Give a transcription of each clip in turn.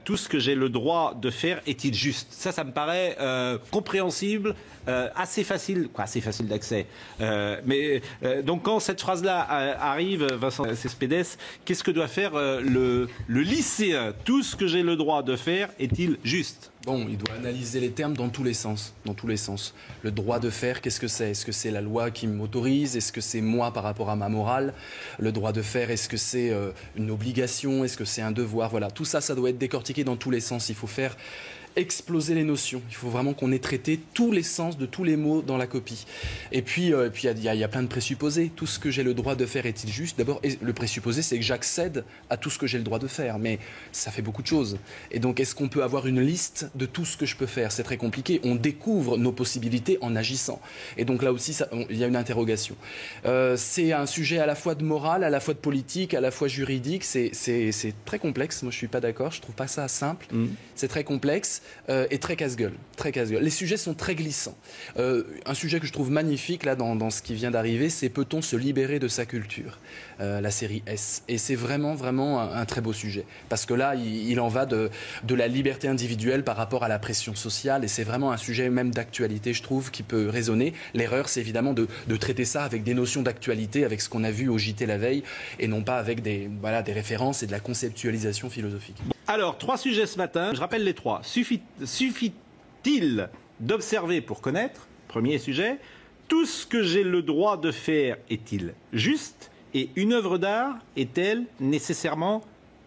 tout ce que j'ai le droit de faire est-il juste? Ça me paraît compréhensible, assez facile d'accès. Donc quand cette phrase-là arrive, Vincent Cespedes, qu'est-ce que doit faire le lycéen? Tout ce que j'ai le droit de faire est-il juste? Bon, il doit analyser les termes dans tous les sens. Le droit de faire, qu'est-ce que c'est? Est-ce que c'est la loi qui m'autorise? Est-ce que c'est moi par rapport à ma morale? Le droit de faire, est-ce que c'est une obligation? Est-ce que c'est un devoir? Voilà, tout ça, ça doit être décortiqué dans tous les sens. Il faut faire exploser les notions. Il faut vraiment qu'on ait traité tous les sens de tous les mots dans la copie. Et puis, il y a plein de présupposés. Tout ce que j'ai le droit de faire est-il juste? D'abord, le présupposé, c'est que j'accède à tout ce que j'ai le droit de faire. Mais ça fait beaucoup de choses. Et donc, est-ce qu'on peut avoir une liste de tout ce que je peux faire? C'est très compliqué. On découvre nos possibilités en agissant. Et donc, là aussi, il y a une interrogation. C'est un sujet à la fois de morale, à la fois de politique, à la fois juridique. C'est très complexe. Moi, je ne suis pas d'accord. Je ne trouve pas ça simple. C'est très complexe. Et très casse-gueule. Les sujets sont très glissants. Un sujet que je trouve magnifique là dans ce qui vient d'arriver, c'est peut-on se libérer de sa culture, la série S. Et c'est vraiment un très beau sujet. Parce que là, il en va de la liberté individuelle par rapport à la pression sociale. Et c'est vraiment un sujet même d'actualité, je trouve, qui peut résonner. L'erreur, c'est évidemment de traiter ça avec des notions d'actualité, avec ce qu'on a vu au JT la veille, et non pas avec des références et de la conceptualisation philosophique. Alors, 3 sujets ce matin, je rappelle les 3. Suffit-il d'observer pour connaître? Premier sujet. Tout ce que j'ai le droit de faire est-il juste? Et une œuvre d'art est-elle nécessairement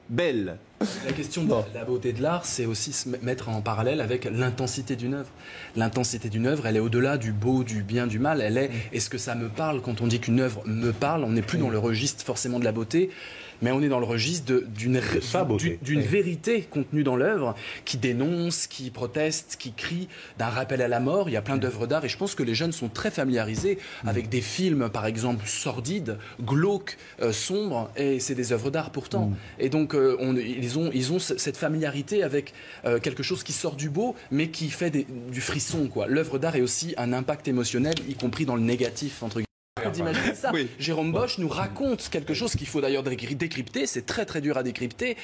belle? La question de la beauté de l'art, c'est aussi se mettre en parallèle avec l'intensité d'une œuvre. L'intensité d'une œuvre, elle est au-delà du beau, du bien, du mal. Elle est, est-ce que ça me parle? Quand on dit qu'une œuvre me parle, on n'est plus dans le registre forcément de la beauté, mais on est dans le registre d'une vérité contenue dans l'œuvre, qui dénonce, qui proteste, qui crie, d'un rappel à la mort. Il y a plein d'œuvres d'art, et je pense que les jeunes sont très familiarisés avec des films, par exemple, sordides, glauques, sombres, et c'est des œuvres d'art pourtant. Et donc, ils ont cette familiarité avec quelque chose qui sort du beau, mais qui fait du frisson, quoi. L'œuvre d'art est aussi un impact émotionnel, y compris dans le négatif, entre guillemets. D'imaginer ça. Oui. Jérôme Bosch nous raconte quelque chose qu'il faut d'ailleurs décrypter, c'est très dur à décrypter,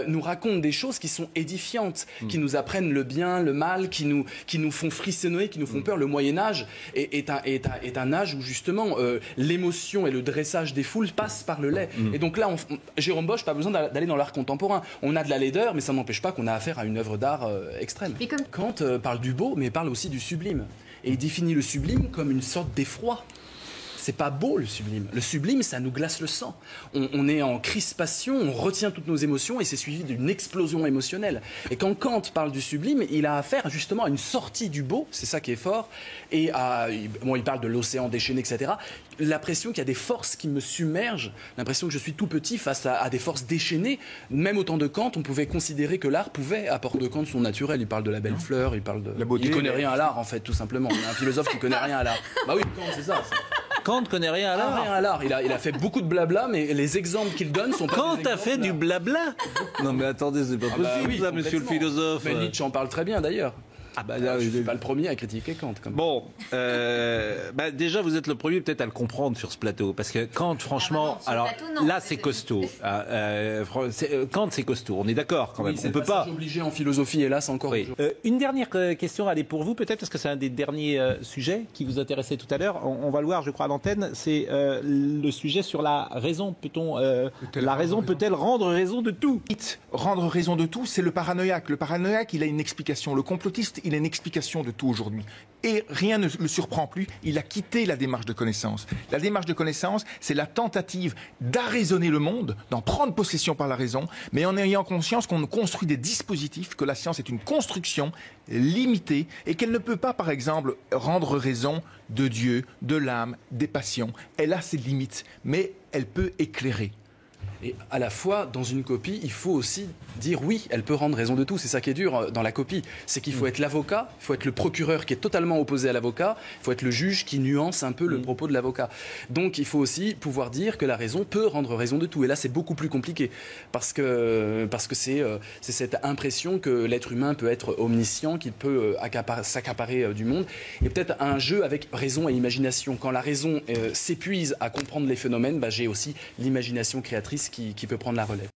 nous raconte des choses qui sont édifiantes, qui nous apprennent le bien, le mal, qui nous font frissonner, qui nous font peur. Le Moyen-Âge est un âge où justement l'émotion et le dressage des foules passent par le lait. Et donc là, Jérôme Bosch, pas besoin d'aller dans l'art contemporain. On a de la laideur, mais ça n'empêche pas qu'on a affaire à une œuvre d'art extrême. Kant parle du beau, mais parle aussi du sublime. Et il définit le sublime comme une sorte d'effroi. C'est pas beau le sublime. Le sublime, ça nous glace le sang. On est en crispation, on retient toutes nos émotions et c'est suivi d'une explosion émotionnelle. Et quand Kant parle du sublime, il a affaire justement à une sortie du beau, c'est ça qui est fort, et il parle de l'océan déchaîné, etc. L'impression qu'il y a des forces qui me submergent, l'impression que je suis tout petit face à des forces déchaînées. Même au temps de Kant, on pouvait considérer que l'art pouvait apporter de Kant son naturel. Il parle de la belle fleur, il parle de... La beauté, il connaît rien à l'art en fait, tout simplement. Il y a un philosophe qui connaît rien à l'art. Bah oui, Kant, c'est ça. Kant ne connaît rien à l'art. Rien à l'art. Il a fait beaucoup de blabla, mais les exemples qu'il donne sont pas. Kant a fait du blabla. Non mais attendez, c'est pas possible, ça, monsieur le philosophe. Mais Nietzsche en parle très bien d'ailleurs. Je ne suis pas le premier à critiquer Kant. Bon, déjà vous êtes le premier peut-être à le comprendre sur ce plateau, parce que Kant, franchement, là c'est costaud. Kant c'est costaud, on est d'accord quand même. On peut pas. Obligé en philosophie, hélas encore. Oui. Une dernière question, allez pour vous peut-être, parce que c'est un des derniers sujets qui vous intéressait tout à l'heure. On va le voir, je crois, à l'antenne. C'est le sujet sur la raison. La raison peut-elle rendre raison de tout? Rendre raison de tout, c'est le paranoïaque. Le paranoïaque, il a une explication. Le complotiste, il a une explication de tout aujourd'hui. Et rien ne le surprend plus, il a quitté la démarche de connaissance. La démarche de connaissance, c'est la tentative d'arraisonner le monde, d'en prendre possession par la raison, mais en ayant conscience qu'on construit des dispositifs, que la science est une construction limitée et qu'elle ne peut pas, par exemple, rendre raison de Dieu, de l'âme, des passions. Elle a ses limites, mais elle peut éclairer. Et à la fois, dans une copie, il faut aussi dire oui, elle peut rendre raison de tout. C'est ça qui est dur dans la copie. C'est qu'il faut être l'avocat, il faut être le procureur qui est totalement opposé à l'avocat, il faut être le juge qui nuance un peu le propos de l'avocat. Donc il faut aussi pouvoir dire que la raison peut rendre raison de tout. Et là, c'est beaucoup plus compliqué. Parce que c'est cette impression que l'être humain peut être omniscient, qu'il peut s'accaparer du monde. Et peut-être un jeu avec raison et imagination. Quand la raison s'épuise à comprendre les phénomènes, j'ai aussi l'imagination créatrice qui peut prendre la relève.